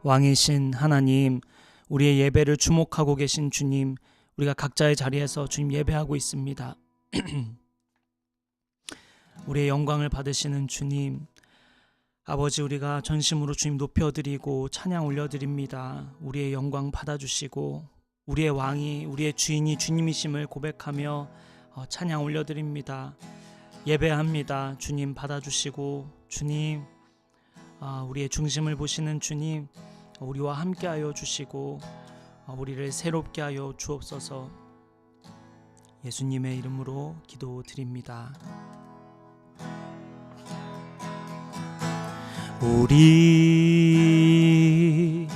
왕이신 하나님, 우리의 예배를 주목하고 계신 주님, 우리가 각자의 자리에서 주님 예배하고 있습니다. 우리의 영광을 받으시는 주님, 아버지, 우리가 전심으로 주님 높여드리고 찬양 올려드립니다. 우리의 영광 받아주시고 우리의 왕이, 우리의 주인이 주님이심을 고백하며 찬양 올려드립니다. 예배합니다. 주님 받아주시고, 주님, 우리의 중심을 보시는 주님, 우리와 함께하여 주시고 우리를 새롭게 하여 주옵소서. 예수님의 이름으로 기도드립니다. 우리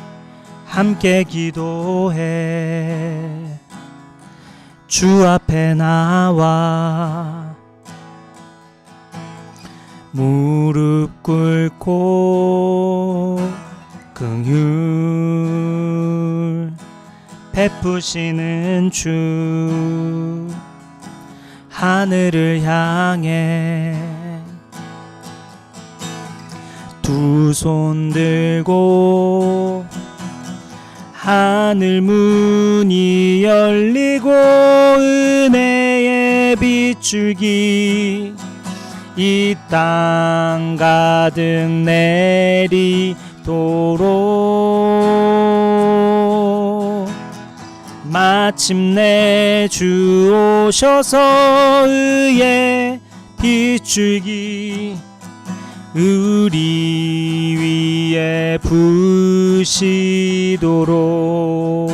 함께 기도해 주 앞에 나와 무릎 꿇고 긍휼 베푸시는 주, 하늘을 향해 두 손 들고 하늘 문이 열리고 은혜의 빗줄기 이 땅 가득 내리도록 마침내 주 오셔서 의의 빗줄기 우리 위에 부으시도록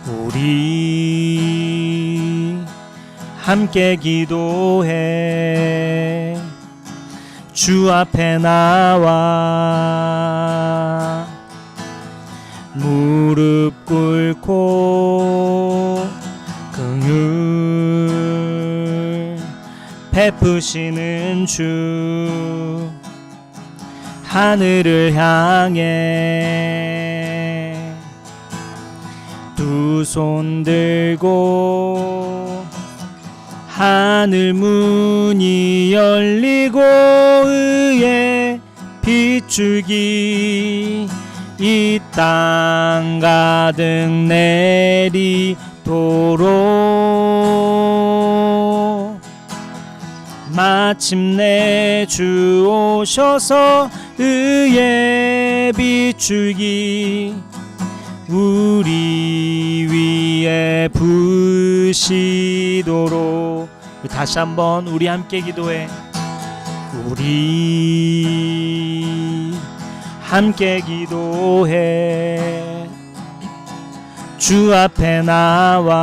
우리 함께 기도해 주 앞에 나와 무릎 꿇고 긍휼 베푸시는 주, 하늘을 향해 두 손 들고 하늘 문이 열리고 의의 빗줄기 이 땅 가득 내리도록 마침내 주 오셔서 의의 빗줄기 우리 위에 부으시도록. 다시 한번 우리 함께 기도해. 우리 함께 기도해 주 앞에 나와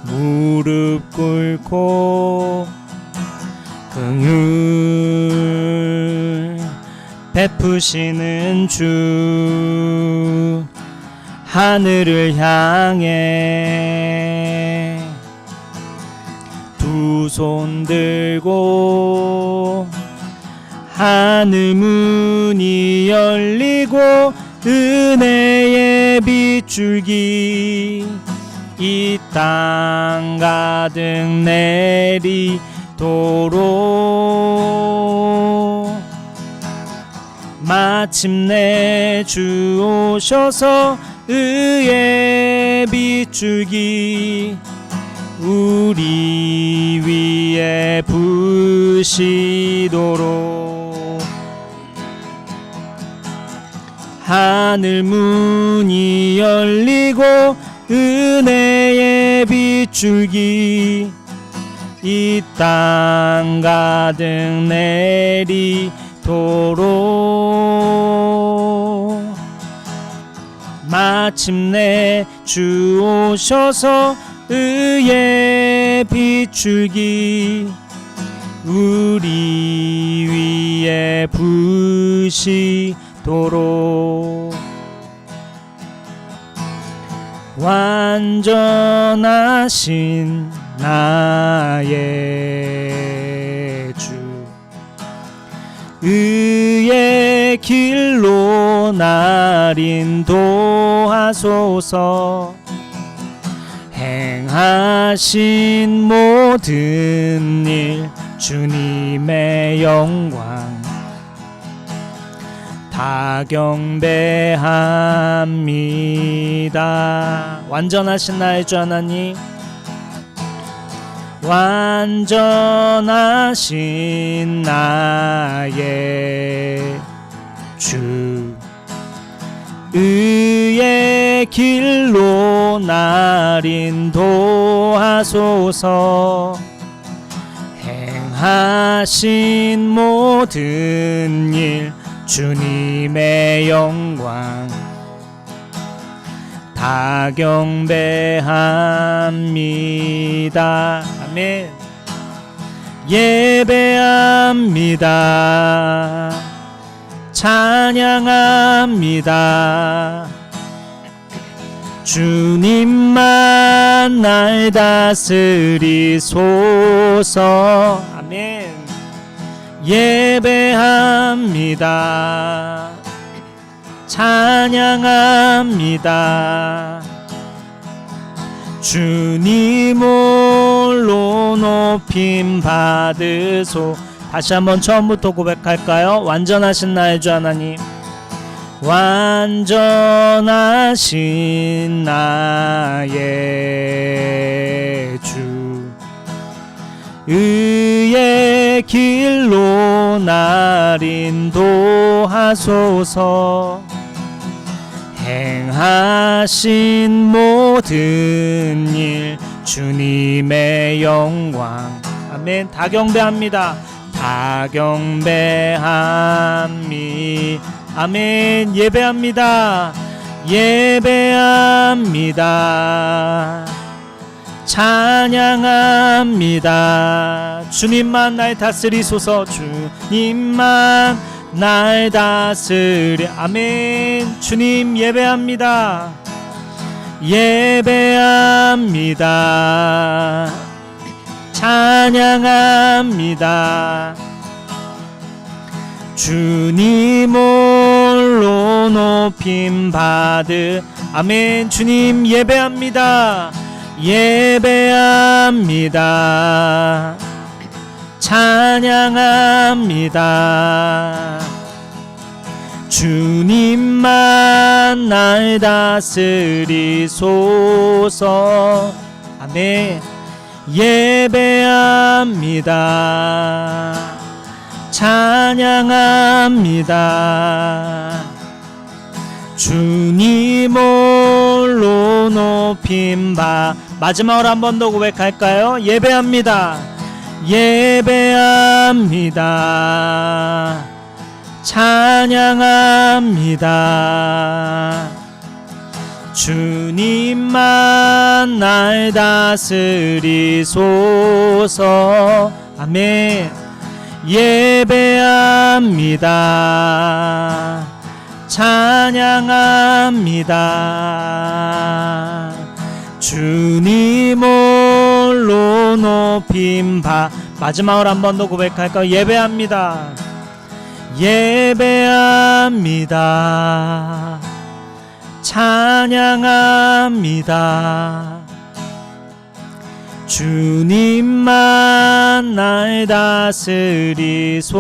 무릎 꿇고 긍휼 베푸시는 주, 하늘을 향해 두 손 들고 하늘 문이 열리고 은혜의 빗줄기 이 땅 가득 내리도록 마침내 주 오셔서 의의 빗줄기 우리 위에 부으시도록 하늘 문이 열리고 은혜의 빗줄기 이 땅 가득 내리도록 마침내 주 오셔서 의의 빗줄기 우리 위에 부으시도록 완전하신 나의 주 의의 길로 날 인도하소서 행하신 모든 일 주님의 영광 다 경배합니다. 완전하신 나의 주 하나님, 완전하신 나의 주, 의의 길로 날 인도하소서. 행하신 모든 일 주님의 영광 다 경배합니다. 아멘. 예배합니다. 찬양합니다. 주님만 날 다스리소서. 아멘. 예배합니다. 찬양합니다. 주님 홀로 높임 받으소. 다시 한번 처음부터 고백할까요? 완전하신 나의 주 하나님, 완전하신 나의 주, 의의 길로 날 인도하소서. 행하신 모든 일 주님의 영광. 아멘. 다 경배합니다. 다 경배합니다. 아멘. 예배합니다. 예배합니다. 찬양합니다. 주님만 날 다스리소서. 주님만 날 다스려. 아멘. 주님 예배합니다. 예배합니다. 찬양합니다. 주님 홀로 높임 받으. 아멘. 주님 예배합니다. 예배합니다. 찬양합니다. 주님만 날 다스리소서. 아멘. 예배합니다. 찬양합니다. 주님 홀로 높임 받. 마지막으로 한 번 더 고백할까요? 예배합니다. 예배합니다. 찬양합니다. 주님만 날 다스리소서. 아멘. 예배합니다. 찬양합니다. 주님 홀로 높임 받. 마지막으로 한 번 더 고백할까요? 예배합니다. 예배합니다. 찬양합니다. 주님만 날 다스리소서.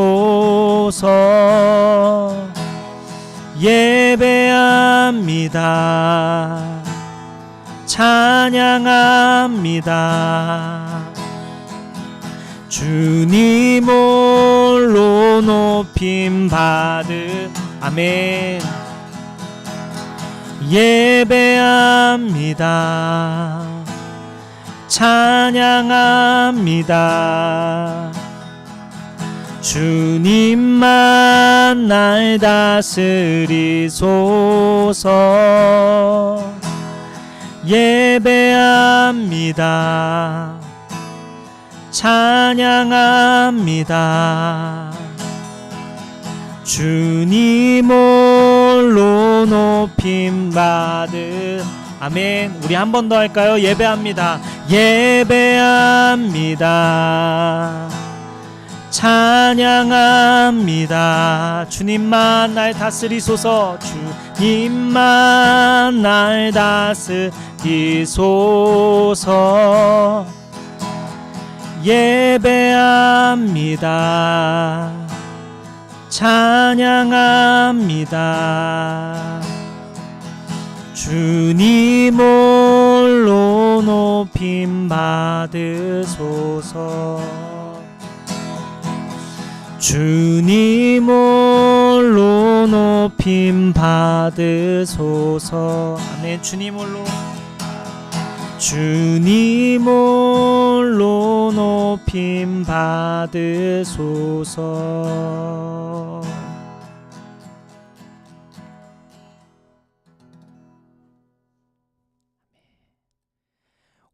예배합니다. 찬양합니다. 주님 홀로 높임 받으. 아멘. 예배합니다. 찬양합니다. 주님만 날 다스리소서. 예배합니다. 찬양합니다. 주님 홀로 높임 받으. 아멘. 우리 한 번 더 할까요? 예배합니다. 예배합니다. 찬양합니다. 주님만 날 다스리소서. 주님만 날 다스리소서. 예배합니다. 찬양합니다. 주님 홀로 높임 받으소서. 주님 홀로 높임 받으소서. 아멘. 주님 홀로, 주님 홀로 높임 받으소서.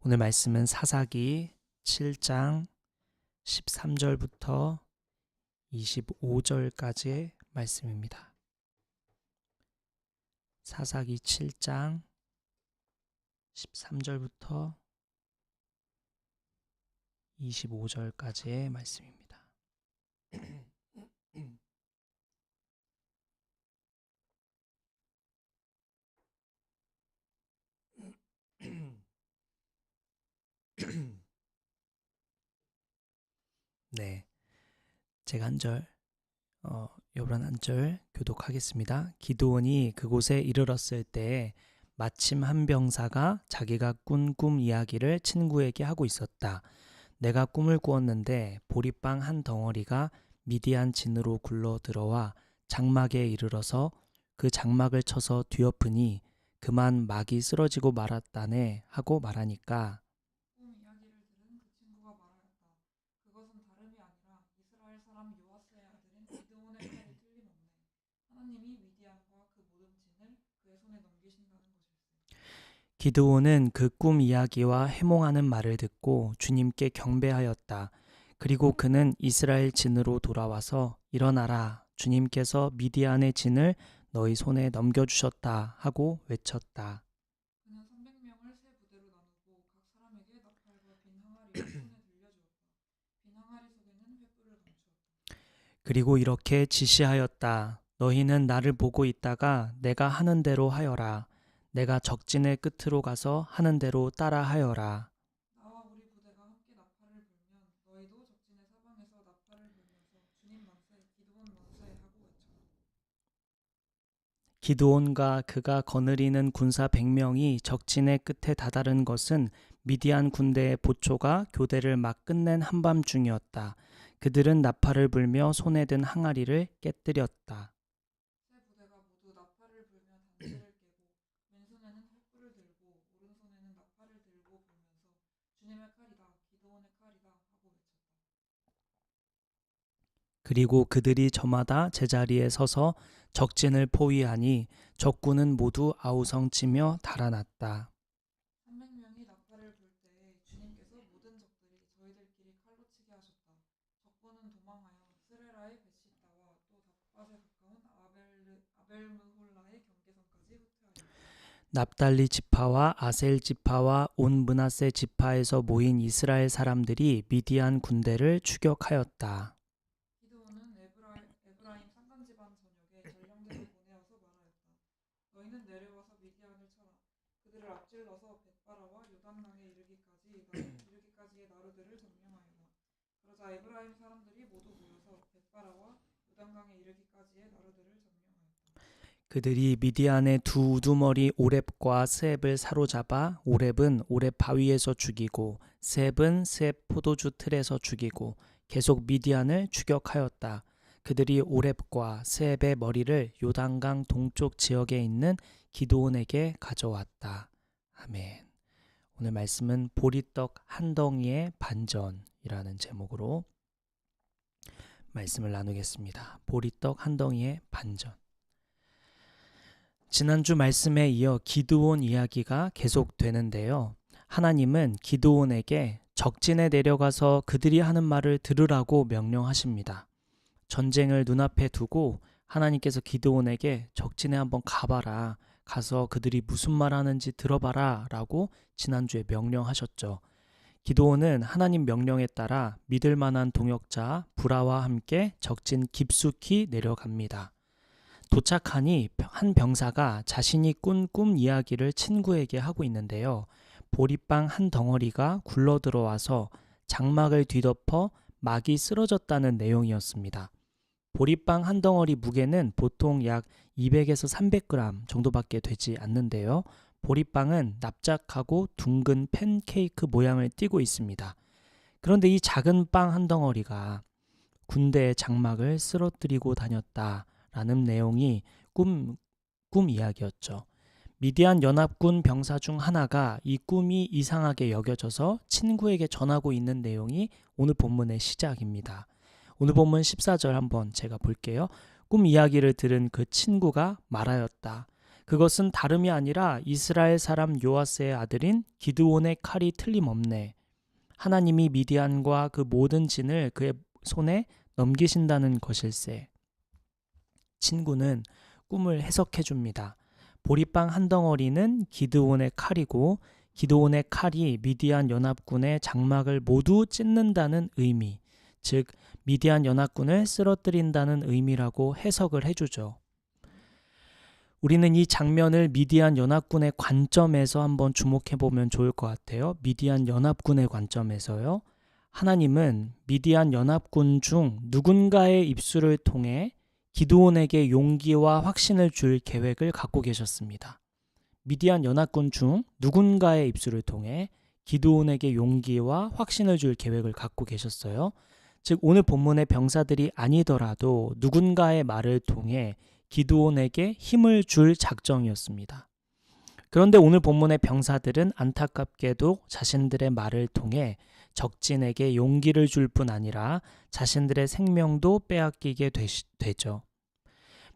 오늘 말씀은 사사기 7장 13절부터 25절까지의 말씀입니다. 사사기 7장 13절부터 25절까지의 말씀입니다. 네, 제가 요번 한 절 교독하겠습니다. 기드온이 그곳에 이르렀을 때 마침 한 병사가 자기가 꾼 꿈 이야기를 친구에게 하고 있었다. 내가 꿈을 꾸었는데 보리빵 한 덩어리가 미디안 진으로 굴러 들어와 장막에 이르러서 그 장막을 쳐서 뒤엎으니 그만 막이 쓰러지고 말았다네 하고 말하니까 꿈 이야기를 들은 그 친구가 말하였다. 그것은 다름이 아니라 이스라엘 사람 요아스의 아들인 기드온의 칼이 틀림없네. 하나님이 미디안과 그 모든 진을 그의 손에 넘기신다는 것일세. 기드온은 그 꿈 이야기와 해몽하는 말을 듣고 주님께 경배하였다. 그리고 그는 이스라엘 진으로 돌아와서 일어나라, 주님께서 미디안의 진을 너희 손에 넘겨주셨다 하고 외쳤다. 그는 300명을 세 부대로 나누고 각 사람에게 나팔과 빈 항아리를 손에 들려주었다. 빈 항아리 속에는 횃불을 감추었다. 그리고 이렇게 지시하였다. 너희는 나를 보고 있다가 내가 하는 대로 하여라. 내가 적진의 끝으로 가서 하는 대로 따라 하여라. 나와 우리 부대가 함께 나팔을 불면 너희도 적진의 사방에서 나팔을 불면서 주님 만세, 기드온 만세 하고 외쳐라. 기드온과 그가 거느리는 군사 100명이 적진의 끝에 다다른 것은 미디안 군대의 보초가 교대를 막 끝낸 한밤중이었다. 그들은 나팔을 불며 손에 든 항아리를 깨뜨렸다. 세 부대가 모두 나팔을 불며 단지를 깨고 왼손에는 횃불을 들고 오른손에는 나팔을 들고 불면서 주님의 칼이다, 기드온의 칼이다 하고 외쳤다. 그리고 그들이 저마다 제자리에 서서 적진을 포위하니 적군은 모두 아우성치며 달아났다. 300명이 나팔을 불 때에 주님께서 모든 적들이 저희들끼리 칼로 치게 하셨다. 적군은 도망하여 스레라의 벳시다와 또 답밭에 가까운 아벨므홀라의 경계선까지 후퇴하였다. 납달리 지파와 아셀 지파와 온 므낫세 지파에서 모인 이스라엘 사람들이 미디안 군대를 추격하였다. 기드온은 에브라임 산간 지방 전역에 전령대를 보내어서 말하였다. 너희는 내려와서 미디안을 쳐라. 그들을 앞질러서 벳바라와 요단강에 이르기까지의 나루들을 점령하여라. 그러자 에브라임 사람들이 모두 모여서 벳바라와 요단강에 이르기까지의 나루들을 점령하였다. 그들이 미디안의 두 우두머리 오렙과 스앱을 사로잡아 오렙은 오렙 바위에서 죽이고 스앱은 스앱 포도주 틀에서 죽이고 계속 미디안을 추격하였다. 그들이 오렙과 스앱의 머리를 요단강 동쪽 지역에 있는 기드온에게 가져왔다. 아멘. 오늘 말씀은 보리떡 한 덩이의 반전이라는 제목으로 말씀을 나누겠습니다. 보리떡 한 덩이의 반전. 지난주 말씀에 이어 기드온 이야기가 계속되는데요. 하나님은 기드온에게 적진에 내려가서 그들이 하는 말을 들으라고 명령하십니다. 전쟁을 눈앞에 두고 하나님께서 기드온에게 적진에 한번 가봐라. 가서 그들이 무슨 말 하는지 들어봐라 라고 지난주에 명령하셨죠. 기드온은 하나님 명령에 따라 믿을 만한 동역자 부라와 함께 적진 깊숙이 내려갑니다. 도착하니 한 병사가 자신이 꾼 꿈 이야기를 친구에게 하고 있는데요. 보리빵 한 덩어리가 굴러 들어와서 장막을 뒤덮어 막이 쓰러졌다는 내용이었습니다. 보리빵 한 덩어리 무게는 보통 약 200에서 300g 정도밖에 되지 않는데요. 보리빵은 납작하고 둥근 팬케이크 모양을 띠고 있습니다. 그런데 이 작은 빵 한 덩어리가 군대의 장막을 쓰러뜨리고 다녔다라는 내용이 꿈 이야기였죠. 미디안 연합군 병사 중 하나가 이 꿈이 이상하게 여겨져서 친구에게 전하고 있는 내용이 오늘 본문의 시작입니다. 오늘 본문 14절 한번 제가 볼게요. 꿈 이야기를 들은 그 친구가 말하였다. 그것은 다름이 아니라 이스라엘 사람 요아스의 아들인 기드온의 칼이 틀림없네. 하나님이 미디안과 그 모든 진을 그의 손에 넘기신다는 것일세. 친구는 꿈을 해석해 줍니다. 보리빵 한 덩어리는 기드온의 칼이고 기드온의 칼이 미디안 연합군의 장막을 모두 찢는다는 의미, 즉 미디안 연합군을 쓰러뜨린다는 의미라고 해석을 해주죠. 우리는 이 장면을 미디안 연합군의 관점에서 한번 주목해 보면 좋을 것 같아요. 미디안 연합군의 관점에서요. 하나님은 미디안 연합군 중 누군가의 입술을 통해 기드온에게 용기와 확신을 줄 계획을 갖고 계셨습니다. 미디안 연합군 중 누군가의 입술을 통해 기드온에게 용기와 확신을 줄 계획을 갖고 계셨어요. 즉 오늘 본문의 병사들이 아니더라도 누군가의 말을 통해 기드온에게 힘을 줄 작정이었습니다. 그런데 오늘 본문의 병사들은 안타깝게도 자신들의 말을 통해 적진에게 용기를 줄 뿐 아니라 자신들의 생명도 빼앗기게 되죠.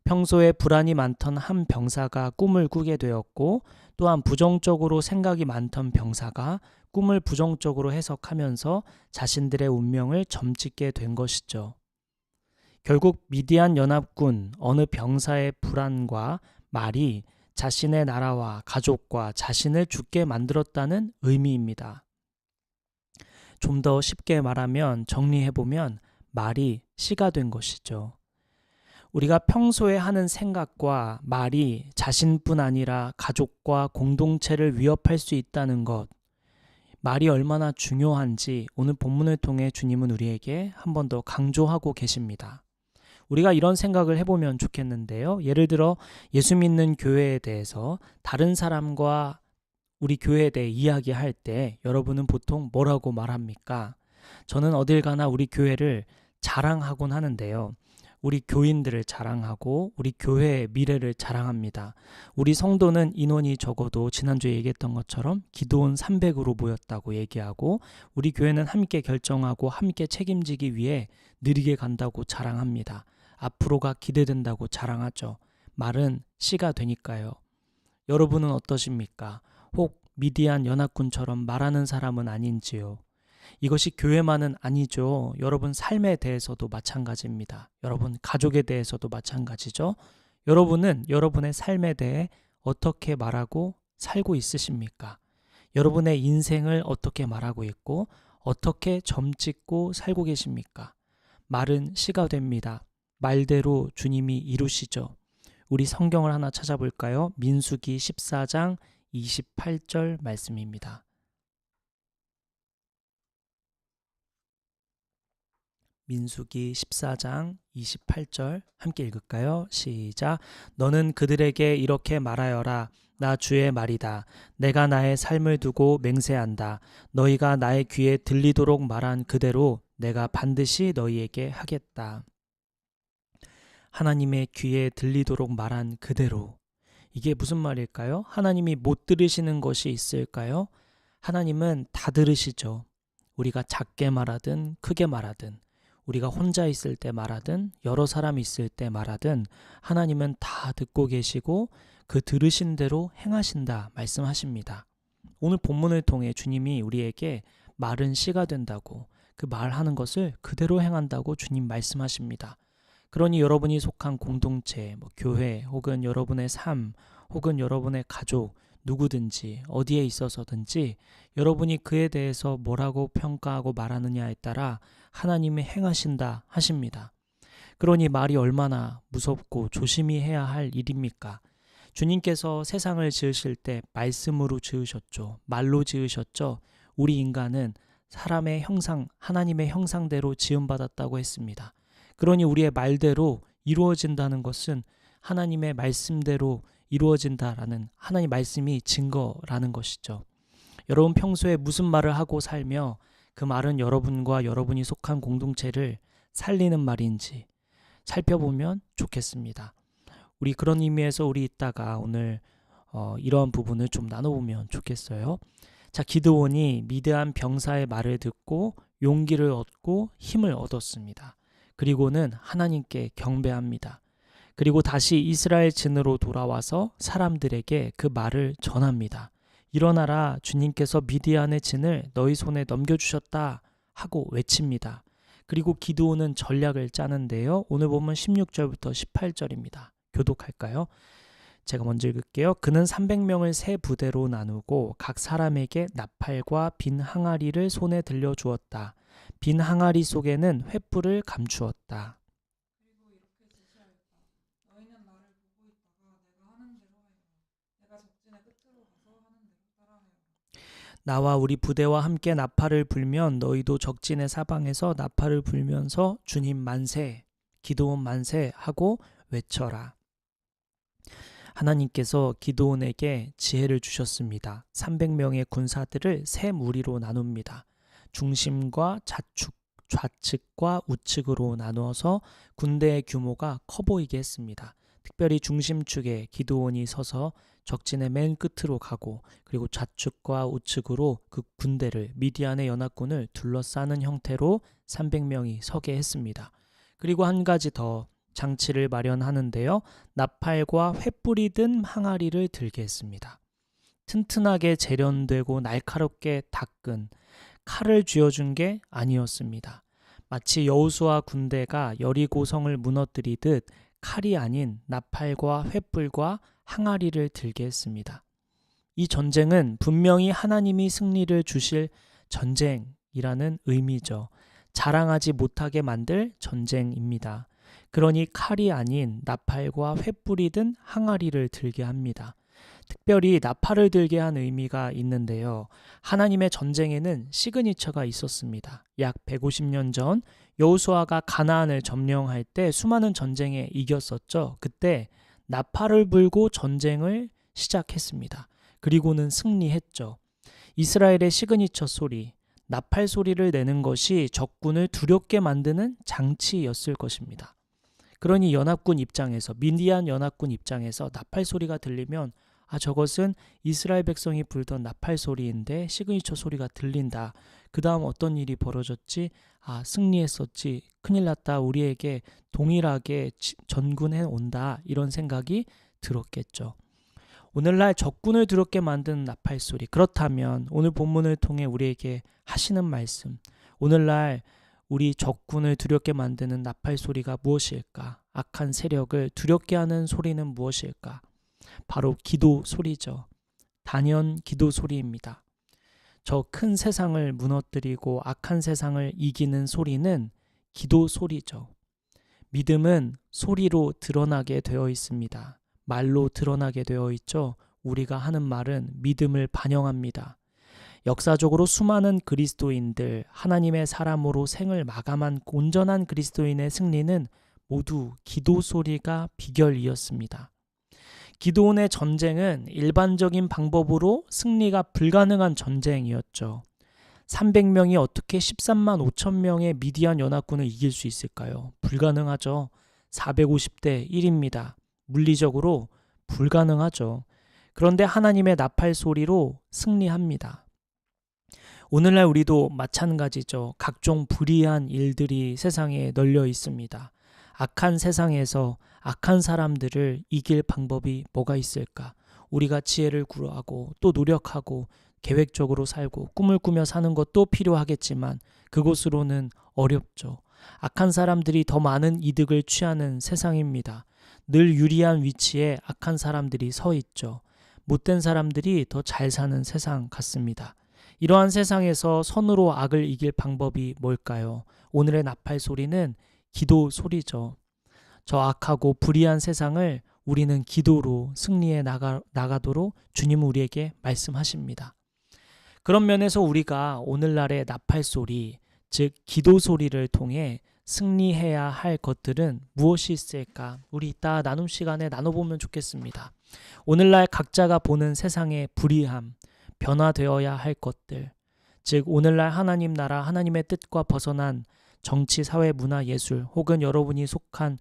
평소에 불안이 많던 한 병사가 꿈을 꾸게 되었고 또한 부정적으로 생각이 많던 병사가 꿈을 부정적으로 해석하면서 자신들의 운명을 점찍게 된 것이죠. 결국 미디안 연합군 어느 병사의 불안과 말이 자신의 나라와 가족과 자신을 죽게 만들었다는 의미입니다. 좀 더 쉽게 말하면 정리해보면 말이 씨가 된 것이죠. 우리가 평소에 하는 생각과 말이 자신뿐 아니라 가족과 공동체를 위협할 수 있다는 것, 말이 얼마나 중요한지 오늘 본문을 통해 주님은 우리에게 한 번 더 강조하고 계십니다. 우리가 이런 생각을 해보면 좋겠는데요. 예를 들어 예수 믿는 교회에 대해서 다른 사람과 우리 교회에 대해 이야기할 때 여러분은 보통 뭐라고 말합니까? 저는 어딜 가나 우리 교회를 자랑하곤 하는데요. 우리 교인들을 자랑하고 우리 교회의 미래를 자랑합니다. 우리 성도는 인원이 적어도 지난주에 얘기했던 것처럼 기도원 300으로 모였다고 얘기하고 우리 교회는 함께 결정하고 함께 책임지기 위해 느리게 간다고 자랑합니다. 앞으로가 기대된다고 자랑하죠. 말은 씨가 되니까요. 여러분은 어떠십니까? 혹 미디안 연합군처럼 말하는 사람은 아닌지요? 이것이 교회만은 아니죠. 여러분 삶에 대해서도 마찬가지입니다. 여러분 가족에 대해서도 마찬가지죠. 여러분은 여러분의 삶에 대해 어떻게 말하고 살고 있으십니까? 여러분의 인생을 어떻게 말하고 있고 어떻게 점찍고 살고 계십니까? 말은 씨가 됩니다. 말대로 주님이 이루시죠. 우리 성경을 하나 찾아볼까요? 민수기 14장 28절 말씀입니다. 민수기 14장 28절 함께 읽을까요? 시작. 너는 그들에게 이렇게 말하여라. 나 주의 말이다. 내가 나의 삶을 두고 맹세한다. 너희가 나의 귀에 들리도록 말한 그대로 내가 반드시 너희에게 하겠다. 하나님의 귀에 들리도록 말한 그대로. 이게 무슨 말일까요? 하나님이 못 들으시는 것이 있을까요? 하나님은 다 들으시죠. 우리가 작게 말하든 크게 말하든 우리가 혼자 있을 때 말하든 여러 사람이 있을 때 말하든 하나님은 다 듣고 계시고 그 들으신 대로 행하신다 말씀하십니다. 오늘 본문을 통해 주님이 우리에게 말은 씨가 된다고 그 말하는 것을 그대로 행한다고 주님 말씀하십니다. 그러니 여러분이 속한 공동체, 교회 혹은 여러분의 삶 혹은 여러분의 가족 누구든지 어디에 있어서든지 여러분이 그에 대해서 뭐라고 평가하고 말하느냐에 따라 하나님이 행하신다 하십니다. 그러니 말이 얼마나 무섭고 조심히 해야 할 일입니까? 주님께서 세상을 지으실 때 말씀으로 지으셨죠. 말로 지으셨죠. 우리 인간은 사람의 형상, 하나님의 형상대로 지음받았다고 했습니다. 그러니 우리의 말대로 이루어진다는 것은 하나님의 말씀대로 이루어진다라는 하나님 말씀이 증거라는 것이죠. 여러분 평소에 무슨 말을 하고 살며 그 말은 여러분과 여러분이 속한 공동체를 살리는 말인지 살펴보면 좋겠습니다. 우리 그런 의미에서 우리 이따가 오늘 이러한 부분을 좀 나눠보면 좋겠어요. 자, 기드온이 미드안 병사의 말을 듣고 용기를 얻고 힘을 얻었습니다. 그리고는 하나님께 경배합니다. 그리고 다시 이스라엘 진으로 돌아와서 사람들에게 그 말을 전합니다. 일어나라, 주님께서 미디안의 진을 너희 손에 넘겨주셨다 하고 외칩니다. 그리고 기드온은 전략을 짜는데요. 오늘 보면 16절부터 18절입니다. 교독할까요? 제가 먼저 읽을게요. 그는 300명을 세 부대로 나누고 각 사람에게 나팔과 빈 항아리를 손에 들려주었다. 빈 항아리 속에는 횃불을 감추었다. 그리고 이렇게 지시하였다. 너희는 나를 보고 있다가 내가 하는 대로 하여라. 내가 적진의 끝으로 가서 하는 대로 따라하여라. 나와 우리 부대와 함께 나팔을 불면 너희도 적진의 사방에서 나팔을 불면서 주님 만세, 기드온 만세 하고 외쳐라. 하나님께서 기드온에게 지혜를 주셨습니다. 300명의 군사들을 세 무리로 나눕니다. 중심과 좌측과 우측으로 나누어서 군대의 규모가 커 보이게 했습니다. 특별히 중심축에 기드온이 서서 적진의 맨 끝으로 가고 그리고 좌측과 우측으로 그 군대를 미디안의 연합군을 둘러싸는 형태로 300명이 서게 했습니다. 그리고 한 가지 더 장치를 마련하는데요. 나팔과 횃불이 든 항아리를 들게 했습니다. 튼튼하게 재련되고 날카롭게 닦은 칼을 쥐어준 게 아니었습니다. 마치 여호수아 군대가 여리고성을 무너뜨리듯 칼이 아닌 나팔과 횃불과 항아리를 들게 했습니다. 이 전쟁은 분명히 하나님이 승리를 주실 전쟁이라는 의미죠. 자랑하지 못하게 만들 전쟁입니다. 그러니 칼이 아닌 나팔과 횃불이 든 항아리를 들게 합니다. 특별히 나팔을 들게 한 의미가 있는데요. 하나님의 전쟁에는 시그니처가 있었습니다. 약 150년 전 여호수아가 가나안을 점령할 때 수많은 전쟁에 이겼었죠. 그때 나팔을 불고 전쟁을 시작했습니다. 그리고는 승리했죠. 이스라엘의 시그니처 소리, 나팔 소리를 내는 것이 적군을 두렵게 만드는 장치였을 것입니다. 그러니 연합군 입장에서 미디안 연합군 입장에서 나팔 소리가 들리면 저것은 이스라엘 백성이 불던 나팔 소리인데 시그니처 소리가 들린다. 그 다음 어떤 일이 벌어졌지? 승리했었지. 큰일 났다. 우리에게 동일하게 전군해 온다. 이런 생각이 들었겠죠. 오늘날 적군을 두렵게 만드는 나팔 소리. 그렇다면 오늘 본문을 통해 우리에게 하시는 말씀. 오늘날 우리 적군을 두렵게 만드는 나팔 소리가 무엇일까? 악한 세력을 두렵게 하는 소리는 무엇일까? 바로 기도 소리죠. 단연 기도 소리입니다. 저 큰 세상을 무너뜨리고 악한 세상을 이기는 소리는 기도 소리죠. 믿음은 소리로 드러나게 되어 있습니다. 말로 드러나게 되어 있죠. 우리가 하는 말은 믿음을 반영합니다. 역사적으로 수많은 그리스도인들, 하나님의 사람으로 생을 마감한 온전한 그리스도인의 승리는 모두 기도 소리가 비결이었습니다. 기드온의 전쟁은 일반적인 방법으로 승리가 불가능한 전쟁이었죠. 300명이 어떻게 13만 5천 명의 미디안 연합군을 이길 수 있을까요? 불가능하죠. 450대 1입니다. 물리적으로 불가능하죠. 그런데 하나님의 나팔 소리로 승리합니다. 오늘날 우리도 마찬가지죠. 각종 불의한 일들이 세상에 널려 있습니다. 악한 세상에서 악한 사람들을 이길 방법이 뭐가 있을까? 우리가 지혜를 구하고 또 노력하고 계획적으로 살고 꿈을 꾸며 사는 것도 필요하겠지만 그것으로는 어렵죠. 악한 사람들이 더 많은 이득을 취하는 세상입니다. 늘 유리한 위치에 악한 사람들이 서 있죠. 못된 사람들이 더 잘 사는 세상 같습니다. 이러한 세상에서 선으로 악을 이길 방법이 뭘까요? 오늘의 나팔 소리는 기도 소리죠. 저 악하고 불의한 세상을 우리는 기도로 승리해 나가도록 주님은 우리에게 말씀하십니다. 그런 면에서 우리가 오늘날의 나팔 소리, 즉 기도 소리를 통해 승리해야 할 것들은 무엇이 있을까? 우리 이따 나눔 시간에 나눠보면 좋겠습니다. 오늘날 각자가 보는 세상의 불의함, 변화되어야 할 것들, 즉 오늘날 하나님 나라, 하나님의 뜻과 벗어난 정치, 사회, 문화, 예술 혹은 여러분이 속한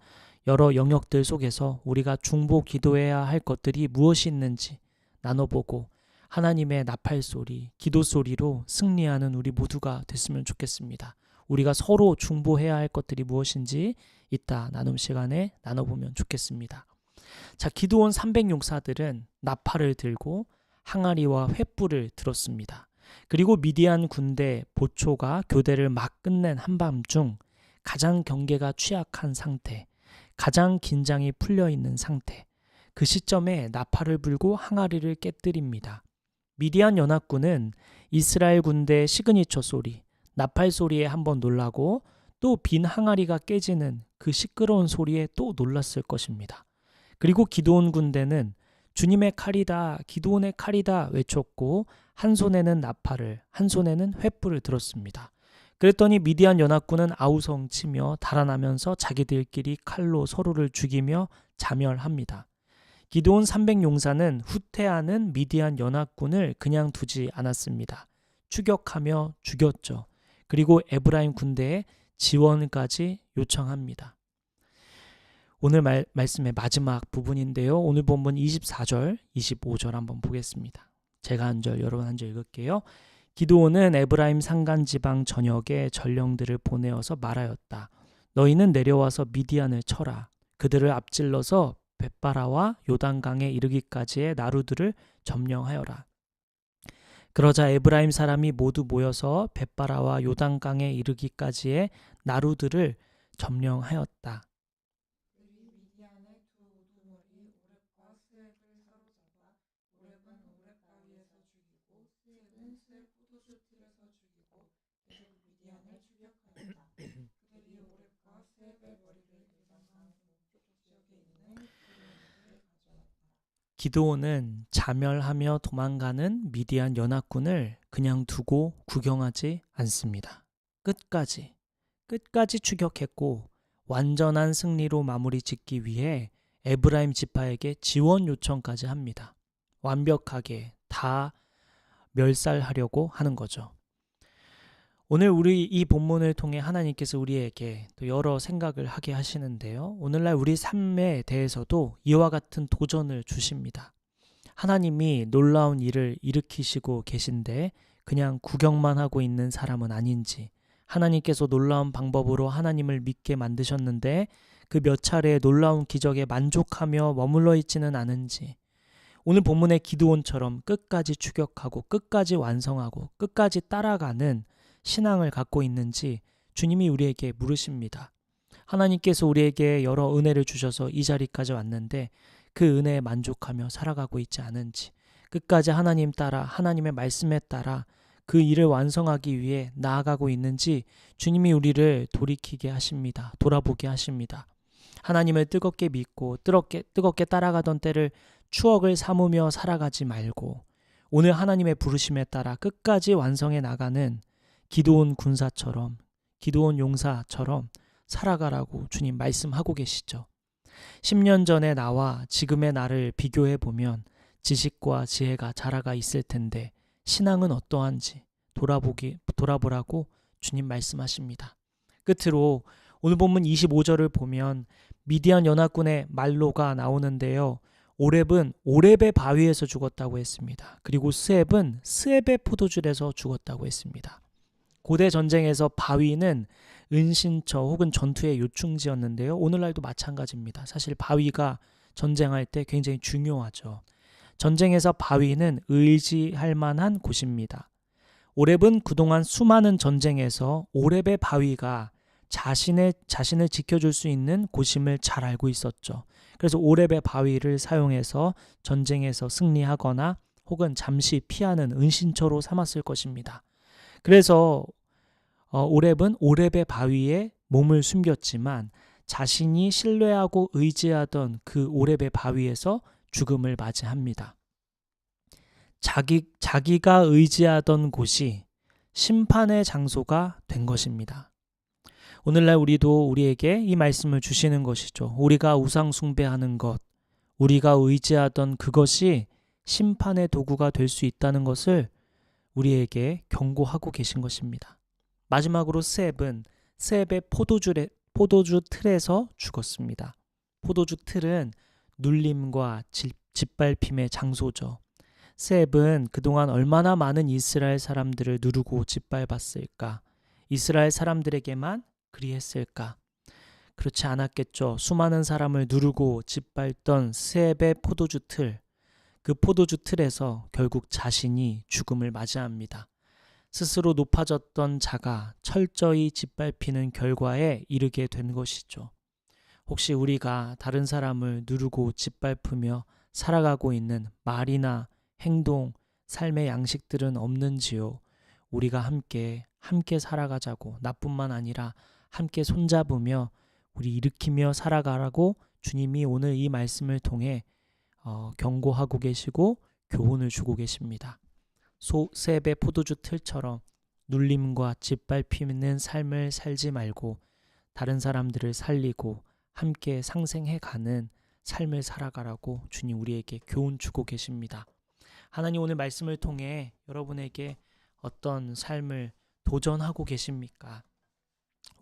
여러 영역들 속에서 우리가 중보 기도해야 할 것들이 무엇이 있는지 나눠보고 하나님의 나팔 소리, 기도 소리로 승리하는 우리 모두가 됐으면 좋겠습니다. 우리가 서로 중보해야 할 것들이 무엇인지 이따 나눔 시간에 나눠보면 좋겠습니다. 자, 기드온 300용사들은 나팔을 들고 항아리와 횃불을 들었습니다. 그리고 미디안 군대 보초가 교대를 막 끝낸 한밤중 가장 경계가 취약한 상태, 가장 긴장이 풀려 있는 상태, 그 시점에 나팔을 불고 항아리를 깨뜨립니다. 미디안 연합군은 이스라엘 군대의 시그니처 소리, 나팔 소리에 한번 놀라고 또 빈 항아리가 깨지는 그 시끄러운 소리에 또 놀랐을 것입니다. 그리고 기드온 군대는 주님의 칼이다, 기드온의 칼이다 외쳤고 한 손에는 나팔을, 한 손에는 횃불을 들었습니다. 그랬더니 미디안 연합군은 아우성치며 달아나면서 자기들끼리 칼로 서로를 죽이며 자멸합니다. 기드온 300용사는 후퇴하는 미디안 연합군을 그냥 두지 않았습니다. 추격하며 죽였죠. 그리고 에브라임 군대에 지원까지 요청합니다. 오늘 말씀의 마지막 부분인데요. 오늘 본문 24절, 25절 한번 보겠습니다. 제가 한 절, 여러분 한 절 읽을게요. 기드온은 에브라임 산간 지방 전역에 전령들을 보내어서 말하였다. 너희는 내려와서 미디안을 쳐라. 그들을 앞질러서 벳바라와 요단강에 이르기까지의 나루들을 점령하여라. 그러자 에브라임 사람이 모두 모여서 벳바라와 요단강에 이르기까지의 나루들을 점령하였다. 그들이 미디안의 두 우두머리 오렙과 스웹을 사로잡아 오렙은 오렙 바위에서 죽이고 스웹은 스웹 포도주틀에서 죽이고 계속 미디안을 추격하였다. 그들이 오렙과 스웹의 머리를 요단강 동쪽 지역에 있는 기드온에게 가져왔다. 기드온은 자멸하며 도망가는 미디안 연합군을 그냥 두고 구경하지 않습니다. 끝까지 추격했고 완전한 승리로 마무리 짓기 위해 에브라임 지파에게 지원 요청까지 합니다. 완벽하게 다 멸살하려고 하는 거죠. 오늘 우리 이 본문을 통해 하나님께서 우리에게 또 여러 생각을 하게 하시는데요. 오늘날 우리 삶에 대해서도 이와 같은 도전을 주십니다. 하나님이 놀라운 일을 일으키시고 계신데 그냥 구경만 하고 있는 사람은 아닌지, 하나님께서 놀라운 방법으로 하나님을 믿게 만드셨는데 그 몇 차례의 놀라운 기적에 만족하며 머물러 있지는 않은지, 오늘 본문의 기드온처럼 끝까지 추격하고 끝까지 완성하고 끝까지 따라가는 신앙을 갖고 있는지 주님이 우리에게 물으십니다. 하나님께서 우리에게 여러 은혜를 주셔서 이 자리까지 왔는데 그 은혜에 만족하며 살아가고 있지 않은지, 끝까지 하나님 따라 하나님의 말씀에 따라 그 일을 완성하기 위해 나아가고 있는지 주님이 우리를 돌이키게 하십니다. 돌아보게 하십니다. 하나님을 뜨겁게 믿고 뜨겁게 따라가던 때를 추억을 삼으며 살아가지 말고 오늘 하나님의 부르심에 따라 끝까지 완성해 나가는 기드온 군사처럼, 기드온 용사처럼 살아가라고 주님 말씀하고 계시죠. 10년 전의 나와 지금의 나를 비교해 보면 지식과 지혜가 자라가 있을 텐데 신앙은 어떠한지 돌아보라고 주님 말씀하십니다. 끝으로 오늘 본문 25절을 보면 미디안 연합군의 말로가 나오는데요. 오렙은 오렙의 바위에서 죽었다고 했습니다. 그리고 스웹은 스웹의 포도줄에서 죽었다고 했습니다. 고대 전쟁에서 바위는 은신처 혹은 전투의 요충지였는데요. 오늘날도 마찬가지입니다. 사실 바위가 전쟁할 때 굉장히 중요하죠. 전쟁에서 바위는 의지할 만한 곳입니다. 오렙은 그동안 수많은 전쟁에서 오렙의 바위가 자신을 지켜줄 수 있는 곳임을 잘 알고 있었죠. 그래서 오렙의 바위를 사용해서 전쟁에서 승리하거나 혹은 잠시 피하는 은신처로 삼았을 것입니다. 그래서 오렙은 오렙의 바위에 몸을 숨겼지만 자신이 신뢰하고 의지하던 그 오렙의 바위에서 죽음을 맞이합니다. 자기가 의지하던 곳이 심판의 장소가 된 것입니다. 오늘날 우리도 우리에게 이 말씀을 주시는 것이죠. 우리가 우상 숭배하는 것, 우리가 의지하던 그것이 심판의 도구가 될 수 있다는 것을 우리에게 경고하고 계신 것입니다. 마지막으로 스앱의 포도주 틀에서 죽었습니다. 포도주 틀은 눌림과 짓밟힘의 장소죠. 스앱은 그동안 얼마나 많은 이스라엘 사람들을 누르고 짓밟았을까? 이스라엘 사람들에게만 그리했을까? 그렇지 않았겠죠. 수많은 사람을 누르고 짓밟던 스앱의 포도주 틀, 그 포도주 틀에서 결국 자신이 죽음을 맞이합니다. 스스로 높아졌던 자가 철저히 짓밟히는 결과에 이르게 된 것이죠. 혹시 우리가 다른 사람을 누르고 짓밟으며 살아가고 있는 말이나 행동, 삶의 양식들은 없는지요? 우리가 함께 살아가자고, 나뿐만 아니라 함께 손잡으며 우리 일으키며 살아가라고 주님이 오늘 이 말씀을 통해 경고하고 계시고 교훈을 주고 계십니다. 스앱의 포도주 틀처럼 눌림과 짓밟히는 삶을 살지 말고 다른 사람들을 살리고 함께 상생해가는 삶을 살아가라고 주님 우리에게 교훈 주고 계십니다. 하나님 오늘 말씀을 통해 여러분에게 어떤 삶을 도전하고 계십니까?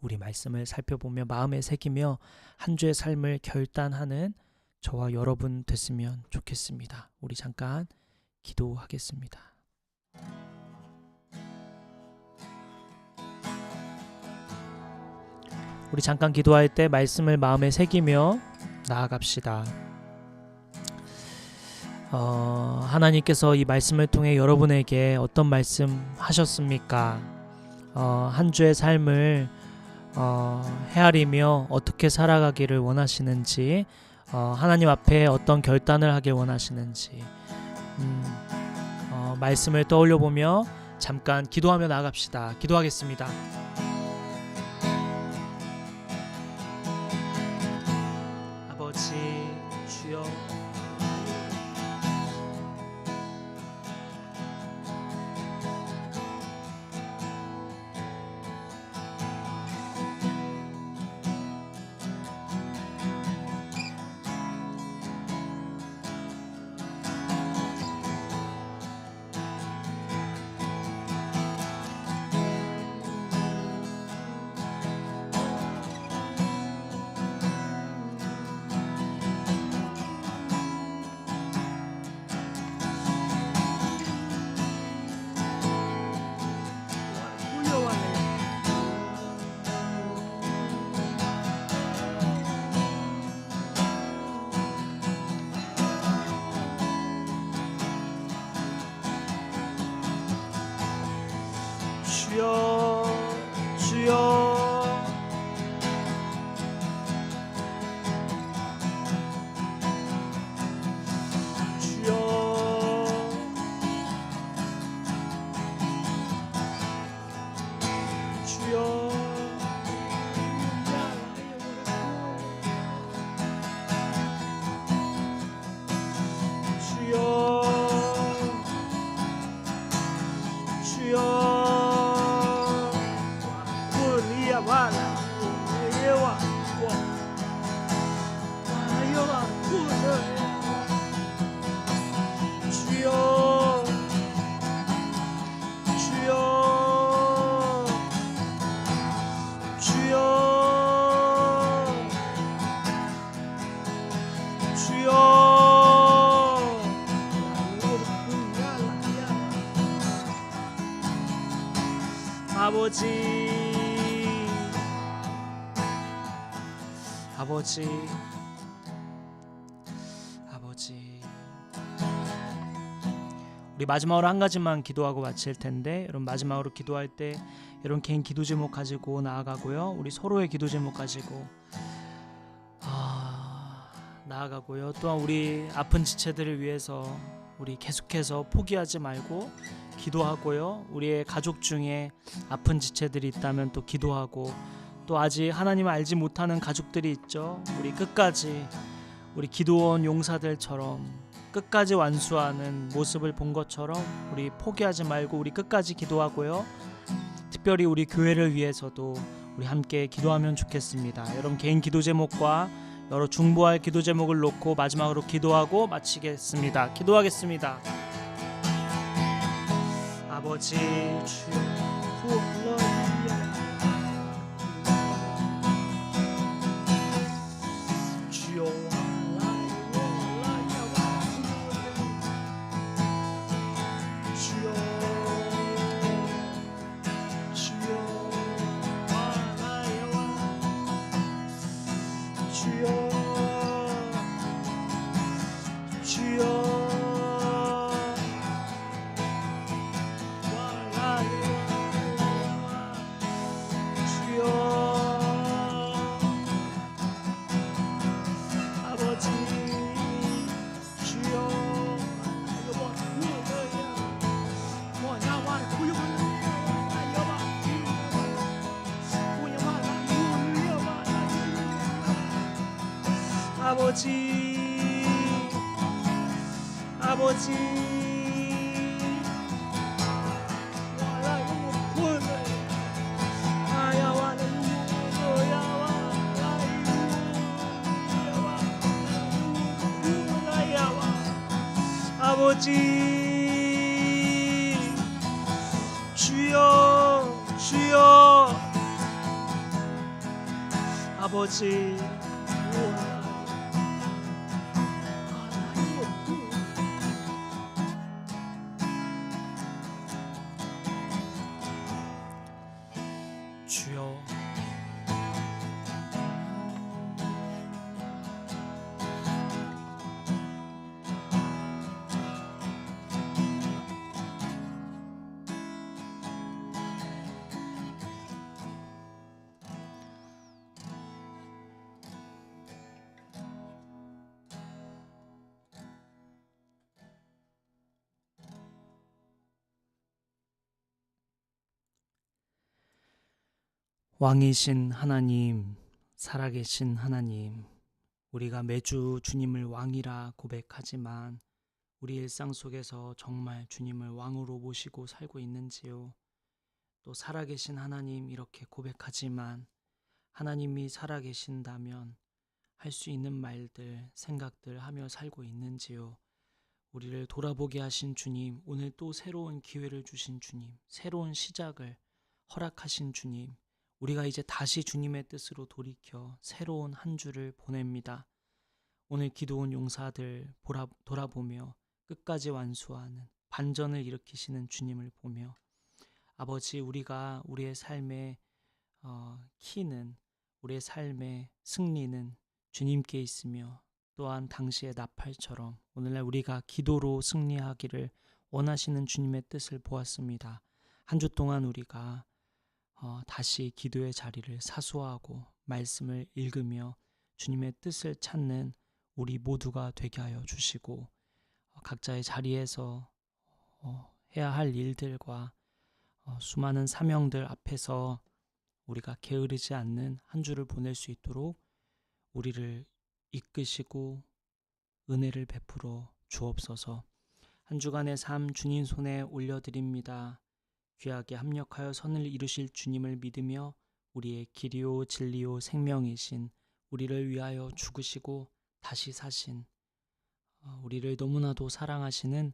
우리 말씀을 살펴보며 마음에 새기며 한 주의 삶을 결단하는 저와 여러분 됐으면 좋겠습니다. 우리 잠깐 기도하겠습니다. 우리 잠깐 기도할 때 말씀을 마음에 새기며 나아갑시다. 하나님께서 이 말씀을 통해 여러분에게 어떤 말씀 하셨습니까? 한 주의 삶을 헤아리며 어떻게 살아가기를 원하시는지, 하나님 앞에 어떤 결단을 하길 원하시는지 말씀을 떠올려 보며 잠깐 기도하며 나아갑시다. 기도하겠습니다. 아버지 주여, 아버지, 우리 마지막으로 한 가지만 기도하고 마칠 텐데, 여러분 마지막으로 기도할 때 여러분 개인 기도 제목 가지고 나아가고요, 우리 서로의 기도 제목 가지고 나아가고요, 또한 우리 아픈 지체들을 위해서 우리 계속해서 포기하지 말고 기도하고요, 우리의 가족 중에 아픈 지체들이 있다면 또 기도하고, 또 아직 하나님을 알지 못하는 가족들이 있죠. 우리 끝까지 우리 기도원 용사들처럼 끝까지 완수하는 모습을 본 것처럼 우리 포기하지 말고 우리 끝까지 기도하고요. 특별히 우리 교회를 위해서도 우리 함께 기도하면 좋겠습니다. 여러분 개인 기도 제목과 여러 중보할 기도 제목을 놓고 마지막으로 기도하고 마치겠습니다. 기도하겠습니다. 아버지 주여 주여 아버지 아버지 주여 주여 아버지 주여 왕이신 하나님, 살아계신 하나님, 우리가 매주 주님을 왕이라 고백하지만 우리 일상 속에서 정말 주님을 왕으로 모시고 살고 있는지요? 또 살아계신 하나님 이렇게 고백하지만 하나님이 살아계신다면 할 수 있는 말들, 생각들 하며 살고 있는지요? 우리를 돌아보게 하신 주님, 오늘 또 새로운 기회를 주신 주님, 새로운 시작을 허락하신 주님, 우리가 이제 다시 주님의 뜻으로 돌이켜 새로운 한 주를 보냅니다. 오늘 기도원 용사들 돌아보며 끝까지 완수하는 반전을 일으키시는 주님을 보며 아버지 우리가 우리의 삶의 키는 우리의 삶의 승리는 주님께 있으며 또한 당시의 나팔처럼 오늘날 우리가 기도로 승리하기를 원하시는 주님의 뜻을 보았습니다. 한 주 동안 우리가 다시 기도의 자리를 사수하고 말씀을 읽으며 주님의 뜻을 찾는 우리 모두가 되게 하여 주시고 각자의 자리에서 해야 할 일들과 수많은 사명들 앞에서 우리가 게으르지 않는 한 주를 보낼 수 있도록 우리를 이끄시고 은혜를 베풀어 주옵소서. 한 주간의 삶 주님 손에 올려드립니다. 귀하게 합력하여 선을 이루실 주님을 믿으며 우리의 길이요 진리요 생명이신 우리를 위하여 죽으시고 다시 사신 우리를 너무나도 사랑하시는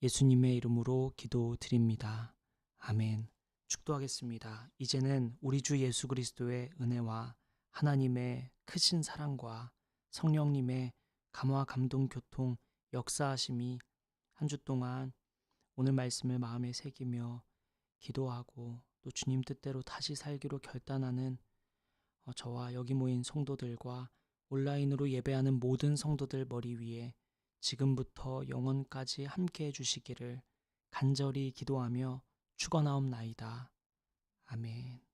예수님의 이름으로 기도드립니다. 아멘. 축도하겠습니다. 이제는 우리 주 예수 그리스도의 은혜와 하나님의 크신 사랑과 성령님의 감화 감동 교통 역사하심이 한 주 동안 오늘 말씀을 마음에 새기며 기도하고 또 주님 뜻대로 다시 살기로 결단하는 저와 여기 모인 성도들과 온라인으로 예배하는 모든 성도들 머리 위에 지금부터 영원까지 함께 해주시기를 간절히 기도하며 축원하옵나이다. 아멘.